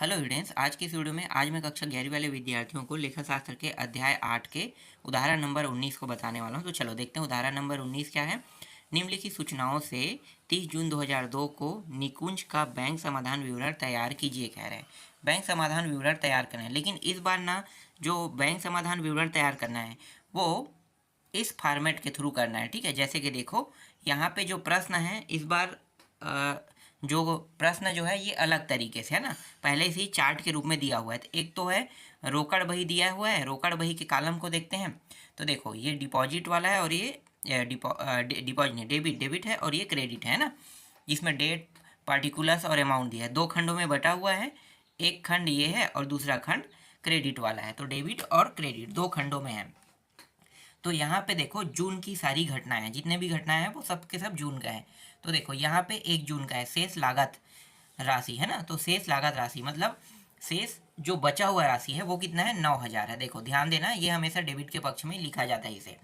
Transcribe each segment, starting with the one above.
Hello students, आज की इस वीडियो में आज मैं कक्षा 11वीं वाले विद्यार्थियों को लेखा शास्त्र के अध्याय 8 के उदाहरण नंबर 19 को बताने वाला हूं। तो चलो देखते हैं उदाहरण नंबर 19 क्या है। निम्नलिखित सूचनाओं से 30 जून 2002 को निकुंज का बैंक समाधान विवरण तैयार कीजिए कह रहे हैं। बैंक समाधान विवरण तैयार करना है, लेकिन इस बार ना जो बैंक समाधान विवरण तैयार करना है वो इस फॉर्मेट के थ्रू करना है। ठीक है, जैसे कि देखो यहाँ पे जो प्रश्न है इस बार जो प्रश्न जो है ये अलग तरीके से है ना, पहले से ही चार्ट के रूप में दिया हुआ है। तो एक तो है रोकड़ बही दिया हुआ है, रोकड़ बही के कॉलम को देखते हैं। तो देखो ये डिपॉजिट वाला है और ये डिपॉजिट नहीं, डेबिट है और ये क्रेडिट है ना, जिसमें डेट, पार्टिकुलर्स और अमाउंट दिया है। दो खंडों में बटा हुआ है, एक खंड ये है और दूसरा खंड क्रेडिट वाला है। तो डेबिट और क्रेडिट दो खंडों में है। तो यहाँ पे देखो जून की सारी घटनाएं हैं, जितने भी घटनाएं हैं वो सब के सब जून का है। तो देखो यहाँ पे 1 जून का है, शेष लागत राशि है ना। तो शेष लागत राशि मतलब शेष जो बचा हुआ राशि है वो कितना है, 9,000 है। देखो ध्यान देना, ये हमेशा डेबिट के पक्ष में लिखा जाता है इसे।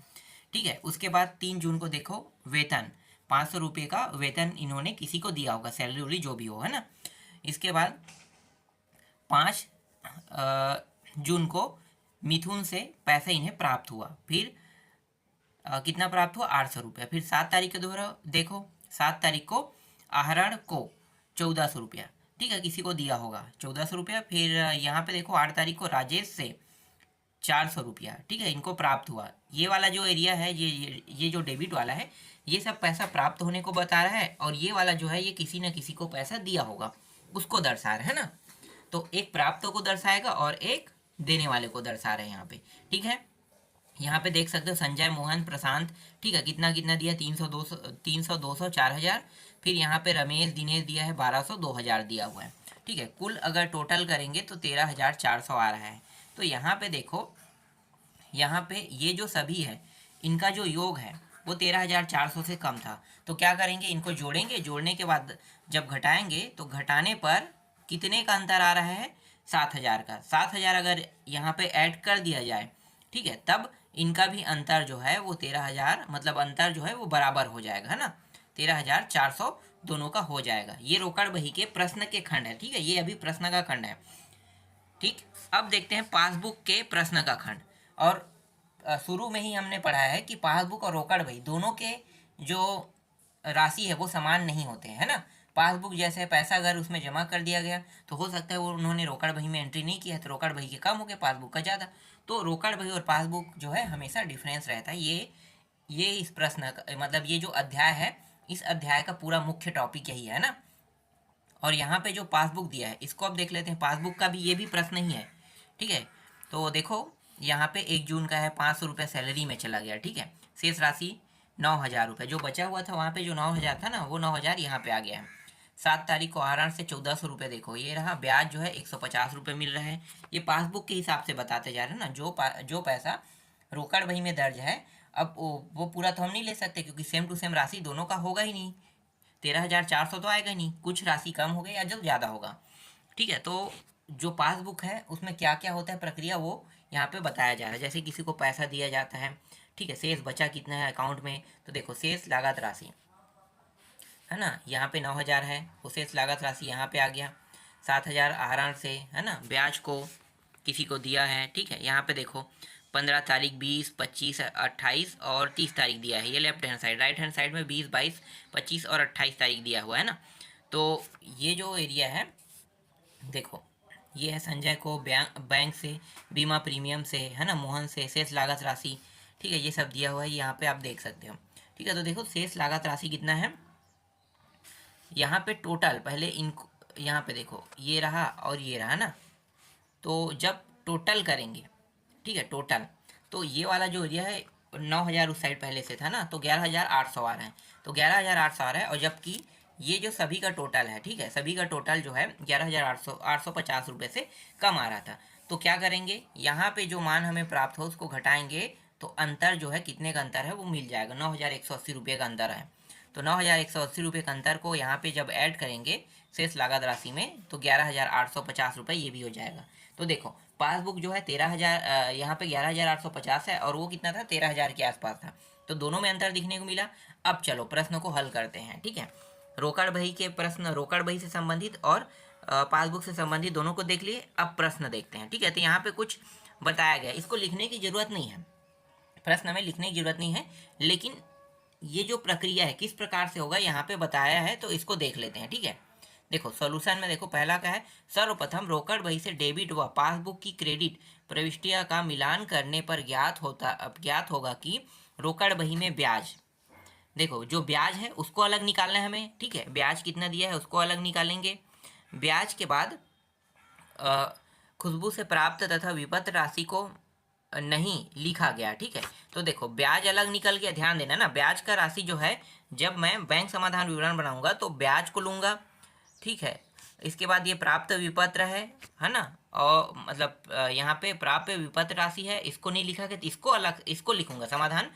ठीक है, उसके बाद 3 जून को देखो वेतन, 500 रुपये का वेतन इन्होंने किसी को दिया होगा, सैलरी उलरी जो भी हो है ना। इसके बाद 5 जून को मिथुन से पैसा इन्हें प्राप्त हुआ। फिर कितना प्राप्त हुआ, 800 रुपया। फिर 7 तारीख को दोहरा देखो, 7 तारीख को आहरण को 1400 रुपया, ठीक है, किसी को दिया होगा 1400 रुपया। फिर यहाँ पे देखो 8 तारीख को राजेश से 400 रुपया, ठीक है, इनको प्राप्त हुआ। ये वाला जो एरिया है, ये जो डेबिट वाला है, ये सब पैसा प्राप्त होने को बता रहा है, और ये वाला जो है ये किसी न किसी को पैसा दिया होगा उसको दर्शा रहा है ना। तो एक प्राप्त को दर्शाएगा और एक देने वाले को दर्शा रहे हैं यहाँ पे। ठीक है, यहाँ पे देख सकते हो संजय, मोहन, प्रशांत, ठीक है, कितना कितना दिया, 300 200 4,000। फिर यहाँ पे रमेश, दिनेश दिया है 1200 2,000 दिया हुआ है। ठीक है, कुल अगर टोटल करेंगे तो 13,400 आ रहा है। तो यहाँ पे देखो, यहाँ पे ये जो सभी है इनका जो योग है वो 13,400 से कम था। तो क्या करेंगे, इनको जोड़ेंगे, जोड़ने के बाद जब घटाएंगे तो घटाने पर कितने का अंतर आ रहा है, 7,000 का। 7,000 अगर यहाँ पे ऐड कर दिया जाए, ठीक है, तब इनका भी अंतर जो है वो 13,000, मतलब अंतर जो है वो बराबर हो जाएगा है ना, 13,400 दोनों का हो जाएगा। ये रोकड़ बही के प्रश्न के खंड है। ठीक है, ये अभी प्रश्न का खंड है। ठीक, अब देखते हैं पासबुक के प्रश्न का खंड। और शुरू में ही हमने पढ़ा है कि पासबुक और रोकड़ बही दोनों के जो राशि है वो समान नहीं होते हैं, है ना। पासबुक जैसे पैसा अगर उसमें जमा कर दिया गया तो हो सकता है वो उन्होंने रोकड़ बही में एंट्री नहीं किया है, तो रोकड़ बही के कम हो गए, पासबुक का ज़्यादा। तो रोकड़ बही और पासबुक जो है हमेशा डिफरेंस रहता है। ये इस प्रश्न का मतलब ये जो अध्याय है, इस अध्याय का पूरा मुख्य टॉपिक यही है ना। और यहाँ पे जो पासबुक दिया है इसको अब देख लेते हैं। पासबुक का भी ये भी प्रश्न ही है। ठीक है, तो देखो यहाँ पे 1 जून का है, 500 रुपये सैलरी में चला गया। ठीक है, शेष राशि 9,000 रुपये, जो बचा हुआ था वहाँ पे जो 9,000 था ना, वो 9,000 यहाँ पे आ गया है। 7 तारीख को आहरण से 1400 रुपये, देखो ये रहा, ब्याज जो है 150 रुपये मिल रहा है। ये पासबुक के हिसाब से बताते जा रहे हैं ना, जो पैसा रोकड़ बही में दर्ज है, अब वो पूरा तो हम नहीं ले सकते क्योंकि सेम टू सेम राशि दोनों का होगा ही नहीं। 13,400 तो आएगा नहीं, कुछ राशि कम हो गई या जो ज़्यादा होगा। ठीक है, तो जो पासबुक है उसमें क्या क्या होता है प्रक्रिया वो यहाँ पे बताया जा रहा है। जैसे किसी को पैसा दिया जाता है, ठीक है, शेष बचा कितना है अकाउंट में, तो देखो शेष लागत राशि है ना, यहाँ पे 9,000 है, वो शेष लागत राशि यहाँ पे आ गया। 7,000 आहरण से है ना, ब्याज को किसी को दिया है। ठीक है, यहाँ पे देखो 15 तारीख, 20, 25, 28 और 30 तारीख दिया है। ये left hand side, right hand side में 20, 22, 25 और 28 तारीख दिया हुआ है ना। तो ये जो एरिया है देखो, ये है संजय को बैंक से बीमा प्रीमियम से है ना, मोहन से शेष लागत राशि, ठीक है, ये सब दिया हुआ है, यहाँ पे आप देख सकते हो। ठीक है, तो देखो शेष लागत राशि कितना है यहाँ पे टोटल, पहले इनको यहाँ पे देखो ये रहा और ये रहा ना, तो जब टोटल करेंगे, ठीक है, टोटल, तो ये वाला जो एरिया है 9,000 उस साइड पहले से था ना, तो 11,800 आ रहा है। तो 11,800 आ रहा है, और जबकि ये जो सभी का टोटल है, ठीक है, सभी का टोटल जो है 11,850 रुपये से कम आ रहा था। तो क्या करेंगे, यहाँ पे जो मान हमें प्राप्त हो उसको घटाएंगे, तो अंतर जो है कितने का अंतर है वो मिल जाएगा, 9,180 रुपये का अंतर है। तो 9,180 रुपये का अंतर को यहाँ पे जब ऐड करेंगे शेष लागत राशि में, तो 11,850 रुपये ये भी हो जाएगा। तो देखो पासबुक जो है 13,000, यहाँ पे 11,850 है, और वो कितना था, 13,000 के आसपास था। तो दोनों में अंतर दिखने को मिला। अब चलो प्रश्न को हल करते हैं। ठीक है, रोकड़ बही के प्रश्न, रोकड़ बही से संबंधित और पासबुक से संबंधित दोनों को देख लिए। अब प्रश्न देखते हैं, ठीक है। तो यहाँ पे कुछ बताया गया, इसको लिखने की जरूरत नहीं है, प्रश्न में लिखने की जरूरत नहीं है, लेकिन ये जो प्रक्रिया है किस प्रकार से होगा यहाँ पे बताया है, तो इसको देख लेते हैं, ठीक है। देखो सॉल्यूशन में देखो, पहला क्या है, सर्वप्रथम रोकड़ बही से डेबिट व पासबुक की क्रेडिट प्रविष्टियां का मिलान करने पर ज्ञात होगा कि रोकड़ बही में ब्याज, देखो जो ब्याज है उसको अलग निकालना है हमें, ठीक है। ब्याज कितना दिया है उसको अलग निकालेंगे। ब्याज के बाद खुशबू से प्राप्त तथा विपत्र राशि को नहीं लिखा गया, ठीक है। तो देखो ब्याज अलग निकल गया, ध्यान देना ना, ब्याज का राशि जो है जब मैं बैंक समाधान विवरण बनाऊंगा तो ब्याज को लूंगा, ठीक है। इसके बाद ये प्राप्त विपत्र है ना, और मतलब यहाँ पे प्राप्त विपत्र राशि है, इसको नहीं लिखा गया तो इसको अलग, इसको लिखूंगा समाधान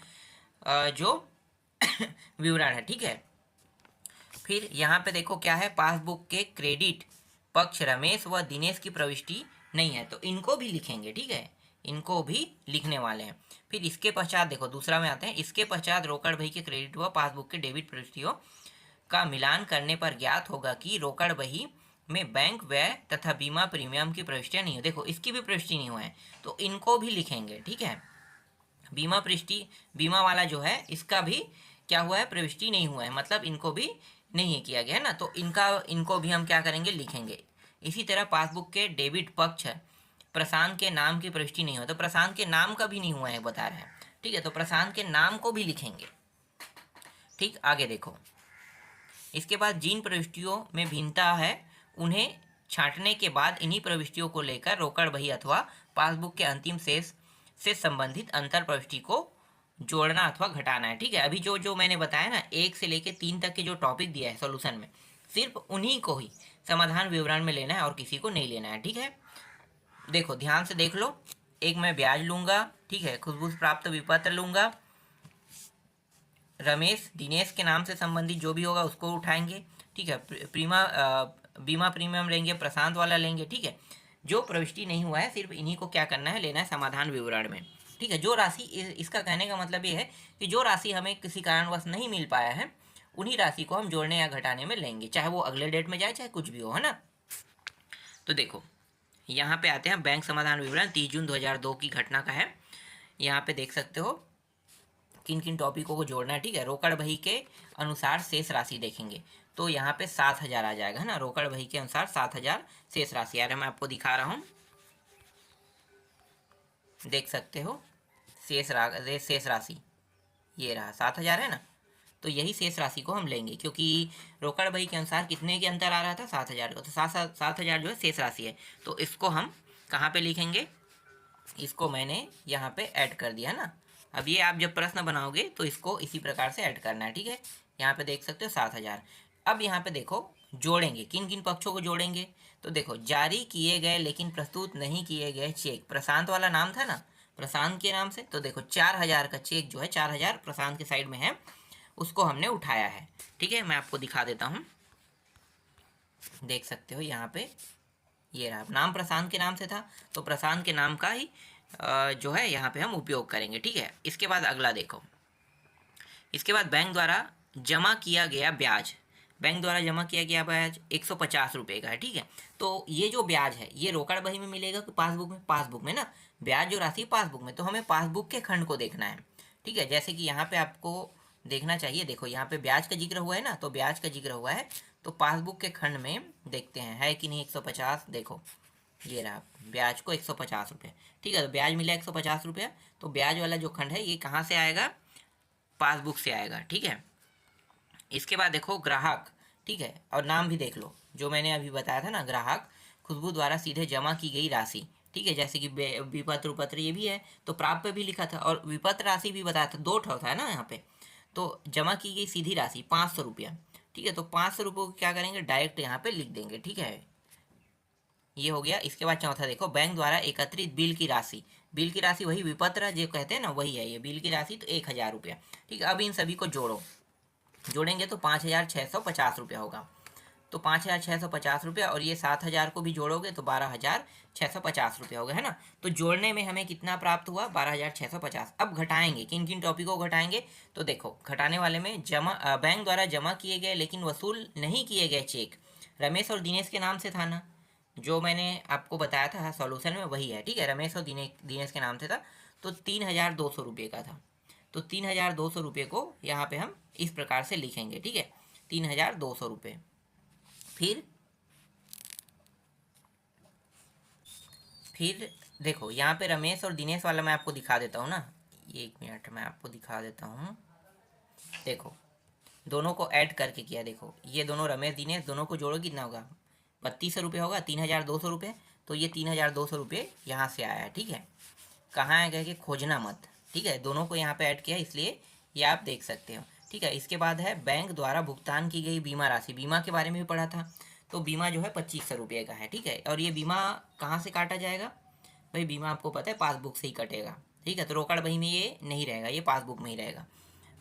जो विवरण है, ठीक है। फिर यहाँ पे देखो क्या है, पासबुक के क्रेडिट पक्ष रमेश व दिनेश की प्रविष्टि नहीं है, तो इनको भी लिखेंगे, ठीक है, इनको भी लिखने वाले हैं। फिर इसके पश्चात देखो दूसरा में आते हैं, इसके पश्चात रोकड़ बही के क्रेडिट व पासबुक के डेबिट प्रविष्टियों का मिलान करने पर ज्ञात होगा कि रोकड़ बही में बैंक व्यय तथा बीमा प्रीमियम की प्रविष्टियां नहीं हो, देखो इसकी भी प्रविष्टि नहीं हुआ है, तो इनको भी लिखेंगे, ठीक है। बीमा प्रविष्टि, बीमा वाला जो है इसका भी क्या हुआ है, प्रविष्टि नहीं हुआ है, मतलब इनको भी नहीं किया गया है ना, तो इनको भी हम क्या करेंगे, लिखेंगे। इसी तरह पासबुक के डेबिट पक्ष प्रशांत के नाम की प्रविष्टि नहीं हो, तो प्रशांत के नाम का भी नहीं हुआ है बता रहे हैं, ठीक है, तो प्रशांत के नाम को भी लिखेंगे, ठीक। आगे देखो, इसके बाद जिन प्रविष्टियों में भिन्नता है उन्हें छांटने के बाद इन्हीं प्रविष्टियों को लेकर रोकड़ बही अथवा पासबुक के अंतिम शेष से संबंधित अंतर प्रविष्टि को जोड़ना अथवा घटाना है, ठीक है। अभी जो जो मैंने बताया ना 1 से लेकर 3 तक के जो टॉपिक दिया है सॉल्यूशन में, सिर्फ उन्हीं को ही समाधान विवरण में लेना है और किसी को नहीं लेना है, ठीक है। देखो ध्यान से देख लो, एक मैं ब्याज लूंगा, ठीक है, खुशबू से प्राप्त विपत्र लूंगा, रमेश दिनेश के नाम से संबंधित जो भी होगा उसको उठाएंगे, ठीक है। बीमा प्रीमियम लेंगे, प्रशांत वाला लेंगे, ठीक है। जो प्रविष्टि नहीं हुआ है सिर्फ इन्हीं को क्या करना है, लेना है समाधान विवरण में, ठीक है। जो राशि, इसका कहने का मतलब ये है कि जो राशि हमें किसी कारणवश नहीं मिल पाया है उन्हीं राशि को हम जोड़ने या घटाने में लेंगे, चाहे वो अगले डेट में जाए चाहे कुछ भी हो, है ना। तो देखो यहाँ पे आते हैं, बैंक समाधान विवरण 30 जून 2002 की घटना का है। यहाँ पे देख सकते हो किन किन टॉपिकों को जोड़ना है, ठीक है। रोकड़ बही के अनुसार शेष राशि देखेंगे तो यहाँ पे 7,000 आ जाएगा, है ना, रोकड़ बही के अनुसार 7,000 शेष राशि आ रहा है। मैं आपको दिखा रहा हूँ, देख सकते हो शेष राशि ये रहा 7,000 है ना, तो यही शेष राशि को हम लेंगे क्योंकि रोकड़ बही के अनुसार कितने के अंतर आ रहा था, 7,000 का, तो 7,000 जो है शेष राशि है, तो इसको हम कहाँ पे लिखेंगे, इसको मैंने यहाँ पे ऐड कर दिया ना। अब ये आप जब प्रश्न बनाओगे तो इसको इसी प्रकार से ऐड करना है, ठीक है। यहाँ पे देख सकते हो 7,000। अब यहाँ पे देखो जोड़ेंगे, किन किन पक्षों को जोड़ेंगे, तो देखो जारी किए गए लेकिन प्रस्तुत नहीं किए गए चेक, प्रशांत वाला नाम था ना, प्रशांत के नाम से, तो देखो 4,000 का चेक जो है 4,000 प्रशांत के साइड में है, उसको हमने उठाया है, ठीक है। मैं आपको दिखा देता हूँ, देख सकते हो यहाँ पे ये रहा, नाम प्रशांत के नाम से था तो प्रशांत के नाम का ही जो है यहाँ पे हम उपयोग करेंगे, ठीक है। इसके बाद अगला देखो, इसके बाद बैंक द्वारा जमा किया गया ब्याज, बैंक द्वारा जमा किया गया ब्याज 150 रुपये का है, ठीक है। तो ये जो ब्याज है ये रोकड़ बही में मिलेगा कि पासबुक में, पासबुक में ना, ब्याज जो राशि पासबुक में, तो हमें पासबुक के खंड को देखना है, ठीक है। जैसे कि यहाँ पे आपको देखना चाहिए, देखो यहाँ पे ब्याज का जिक्र हुआ है ना, तो ब्याज का जिक्र हुआ है तो पासबुक के खंड में देखते हैं है कि नहीं 150, देखो ये रहा ब्याज को 150 रुपये, ठीक है। तो ब्याज मिला 150 रुपया, तो ब्याज वाला जो खंड है ये कहाँ से आएगा, पासबुक से आएगा, ठीक है। इसके बाद देखो ग्राहक, ठीक है, और नाम भी देख लो जो मैंने अभी बताया था ना, ग्राहक खुशबू द्वारा सीधे जमा की गई राशि, ठीक है, जैसे कि विपत्र उपत्र ये भी है, तो प्राप्त पे भी लिखा था और विपत्र राशि भी बताया था, 2 ठो था ना यहाँ पे, तो जमा की गई सीधी राशि 500 रुपया, ठीक है। तो 500 रुपये को क्या करेंगे, डायरेक्ट यहाँ पे लिख देंगे, ठीक है, ये हो गया। इसके बाद चौथा देखो, बैंक द्वारा एकत्रित बिल की राशि, बिल की राशि वही विपत्र जो कहते हैं ना, वही है ये बिल की राशि, तो 1,000 रुपया, ठीक है। अब इन सभी को जोड़ेंगे तो 5,650 रुपया होगा, तो 5,650 रुपया, और ये 7,000 को भी जोड़ोगे तो 12,650 रुपया होगा, है ना। तो जोड़ने में हमें कितना प्राप्त हुआ, 12,650। अब घटाएंगे, किन किन टॉपिकों को घटाएंगे, तो देखो घटाने वाले में बैंक द्वारा जमा किए गए लेकिन वसूल नहीं किए गए चेक, रमेश और दिनेश के नाम से था ना, जो मैंने आपको बताया था सॉल्यूशन में वही है, ठीक है। रमेश और दिनेश के नाम से था, तो 3,200 रुपये का था। तो 3,200 रुपये को यहाँ पे हम इस प्रकार से लिखेंगे, ठीक है, 3,200 रुपये। फिर देखो यहाँ पे रमेश और दिनेश वाला मैं आपको दिखा देता हूँ ना, 1 मिनट मैं आपको दिखा देता हूँ। देखो दोनों को ऐड करके किया, देखो ये दोनों रमेश दिनेश दोनों को जोड़ो कितना होगा, 3,200 होगा, 3,200 रुपये। तो ये 3,200 रुपये यहाँ से आया है, ठीक है। कहाँ है कह के खोजना मत, ठीक है। दोनों को यहाँ पे ऐड किया इसलिए ये आप देख सकते हो, ठीक है। इसके बाद है बैंक द्वारा भुगतान की गई बीमा राशि, बीमा के बारे में भी पढ़ा था। तो बीमा जो है 2,500 रुपये का है, ठीक है। और ये बीमा कहाँ से काटा जाएगा भाई, बीमा आपको पता है पासबुक से ही कटेगा, ठीक है। तो रोकड़ बही में ये नहीं रहेगा, ये पासबुक में ही रहेगा।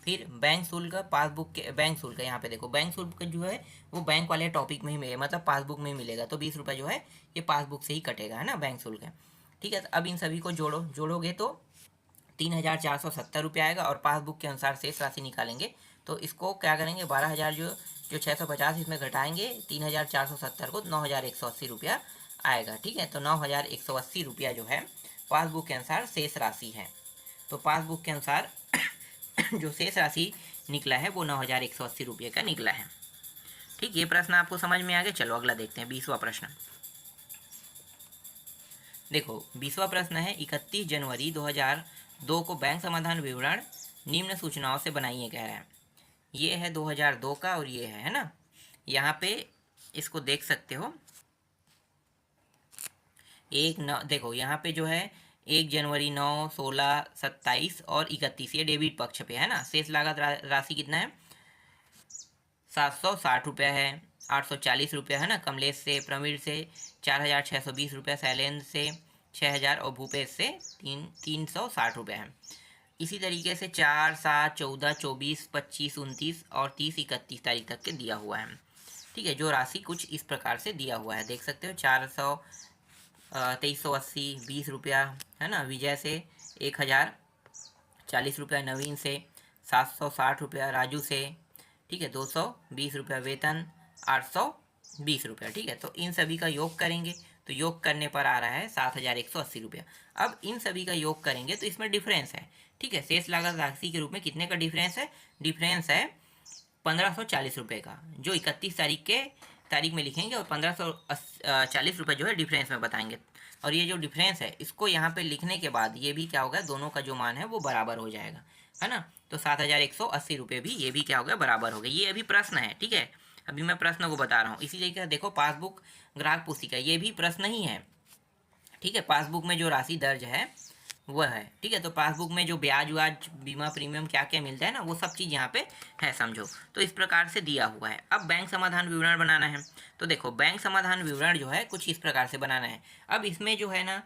फिर बैंक शुल्क, पासबुक के बैंक शुल्क, यहाँ पे देखो बैंक शुल्क जो है वो बैंक वाले टॉपिक में ही मिलेगा, मतलब पासबुक में ही मिलेगा। तो 20 रुपये जो है ये पासबुक से ही कटेगा, है ना, बैंक शुल्क है, ठीक है। तो अब इन सभी को जोड़ोगे तो 3,470 रुपये आएगा। और पासबुक के अनुसार शेष राशि निकालेंगे तो इसको क्या करेंगे, 12,000 जो 650 इसमें घटाएंगे 3,470 को, 9,180 रुपया आएगा, ठीक है। तो 9,180 रुपया जो है पासबुक के अनुसार शेष राशि है। तो पासबुक के अनुसार जो शेष राशि निकला है वो 9,180 रुपये का निकला है, ठीक। ये प्रश्न आपको समझ में आ गया। चलो अगला देखते हैं, 20वां प्रश्न। देखो 20वां प्रश्न है, 31 जनवरी 2002 को बैंक समाधान विवरण निम्न सूचनाओं से बनाइए कह रहे हैं। ये है 2002 का और ये है ना, यहाँ पे इसको देख सकते हो। देखो यहाँ पे जो है 1 जनवरी, 9, 16, 27 और 31 ये डेबिट पक्ष पे है ना। शेष लागत राशि कितना है, 760 रुपया है, 840 रुपया है ना कमलेश से, प्रवीण से 4,620 रुपया, शैलेंद्र से 6,000 और भूपेश से 360 रुपया है। इसी तरीके से 4, 7, 14, 24, 25, 29 और 30, 31 तारीख तक के दिया हुआ है, ठीक है। जो राशि कुछ इस प्रकार से दिया हुआ है, देख सकते हो। 400, 2,380, 20 रुपया है ना विजय से, 1,040 रुपया नवीन से, 760 रुपया राजू से, ठीक है, 220 रुपया वेतन, 820 रुपया, ठीक है। तो इन सभी का योग करेंगे तो योग करने पर आ रहा है 7,180 रुपया। अब इन सभी का योग करेंगे तो इसमें डिफरेंस है, ठीक है। शेष लागत राशि के रूप में कितने का डिफरेंस है, डिफरेंस है 1,540 रुपये का, जो 31 तारीख में लिखेंगे और 1,540 रुपये जो है डिफरेंस में बताएंगे। और ये जो डिफरेंस है इसको यहाँ पे लिखने के बाद ये भी क्या होगा, दोनों का जो मान है वो बराबर हो जाएगा, है ना। तो 7,180 रुपये भी ये भी क्या हो गया, बराबर हो गया। ये अभी प्रश्न है, ठीक है, अभी मैं प्रश्न को बता रहा हूँ। इसी तरीके देखो पासबुक ग्राहक पुस्तिका, ये भी प्रश्न ही है, ठीक है। पासबुक में जो राशि दर्ज है वह है, ठीक है। तो पासबुक में जो ब्याज व्याज बीमा प्रीमियम क्या क्या मिलता है ना, वो सब चीज़ यहाँ पे है, समझो। तो इस प्रकार से दिया हुआ है। अब बैंक समाधान विवरण बनाना है। तो देखो बैंक समाधान विवरण जो है कुछ इस प्रकार से बनाना है। अब इसमें जो है ना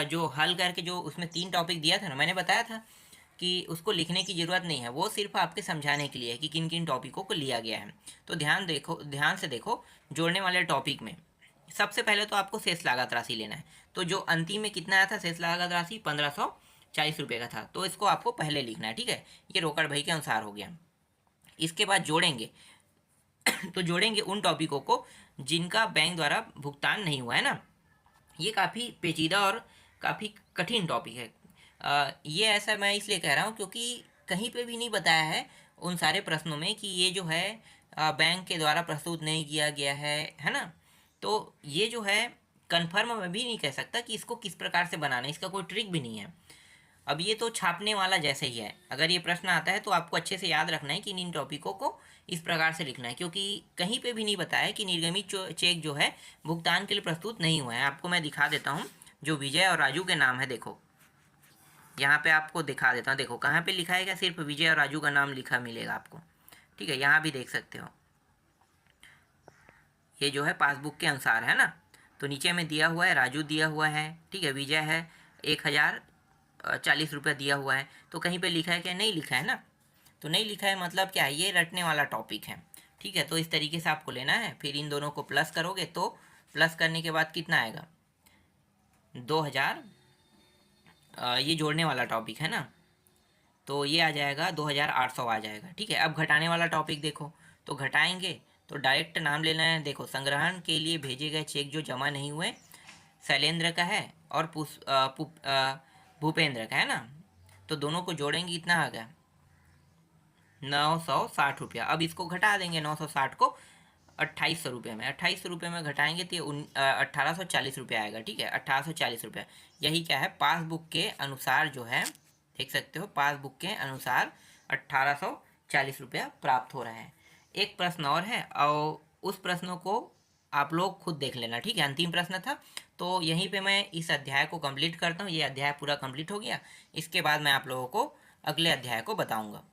जो हल करके जो उसमें 3 टॉपिक दिया था ना, मैंने बताया था कि उसको लिखने की ज़रूरत नहीं है, वो सिर्फ आपके समझाने के लिए है कि किन किन टॉपिकों को लिया गया है। तो ध्यान से देखो, जोड़ने वाले टॉपिक में सबसे पहले तो आपको शेष लागत राशि लेना है। तो जो अंतिम में कितना आया था शेष लागत राशि, 1,540 रुपये का था, तो इसको आपको पहले लिखना है, ठीक है। ये रोकड़ भाई के अनुसार हो गया। इसके बाद जोड़ेंगे तो जोड़ेंगे उन टॉपिकों को जिनका बैंक द्वारा भुगतान नहीं हुआ है ना। ये काफ़ी पेचीदा और काफ़ी कठिन टॉपिक है। ये ऐसा मैं इसलिए कह रहा हूँ क्योंकि कहीं पे भी नहीं बताया है उन सारे प्रश्नों में कि ये जो है बैंक के द्वारा प्रस्तुत नहीं किया गया है ना। तो ये जो है कन्फर्म मैं भी नहीं कह सकता कि इसको किस प्रकार से बनाना है, इसका कोई ट्रिक भी नहीं है। अब ये तो छापने वाला जैसे ही है। अगर ये प्रश्न आता है तो आपको अच्छे से याद रखना है कि इन टॉपिकों को इस प्रकार से लिखना है, क्योंकि कहीं पे भी नहीं बताया कि निर्गमित चेक जो है भुगतान के लिए प्रस्तुत नहीं हुआ है। आपको मैं दिखा देता हूँ, जो विजय और राजू के नाम है, देखो यहाँ पे आपको दिखा देता हूँ। देखो कहाँ पे लिखा है, क्या सिर्फ विजय और राजू का नाम लिखा मिलेगा आपको, ठीक है। यहाँ भी देख सकते हो, ये जो है पासबुक के अनुसार है ना। तो नीचे में दिया हुआ है, राजू दिया हुआ है, ठीक है, विजय है 1,040 रुपया दिया हुआ है। तो कहीं पे लिखा है क्या, नहीं लिखा है ना। तो नहीं लिखा है मतलब क्या है, ये रटने वाला टॉपिक है, ठीक है। तो इस तरीके से आपको लेना है। फिर इन दोनों को प्लस करोगे तो प्लस करने के बाद कितना आएगा, 2,000, ये जोड़ने वाला टॉपिक है ना, तो ये आ जाएगा 2,800 आ जाएगा, ठीक है। अब घटाने वाला टॉपिक देखो, तो घटाएंगे तो डायरेक्ट नाम लेना है। देखो, संग्रहण के लिए भेजे गए चेक जो जमा नहीं हुए शैलेंद्र का है और भूपेंद्र का है ना, तो दोनों को जोड़ेंगे, इतना आ गया 960 रुपया। अब इसको घटा देंगे 960 को 2800 रुपये में, 2800 रुपये में घटाएंगे तो 1840 रुपया आएगा। ठीक है, 1840 रुपया। यही क्या है, पासबुक के अनुसार जो है, देख सकते हो, पासबुक के अनुसार 1840 रुपया प्राप्त हो रहा है। एक प्रश्न और है और उस प्रश्नों को आप लोग खुद देख लेना। ठीक है, अंतिम प्रश्न था। तो यहीं पे मैं इस अध्याय को कंप्लीट करता हूँ। ये अध्याय पूरा कंप्लीट हो गया, इसके बाद मैं आप लोगों को अगले अध्याय को बताऊँगा।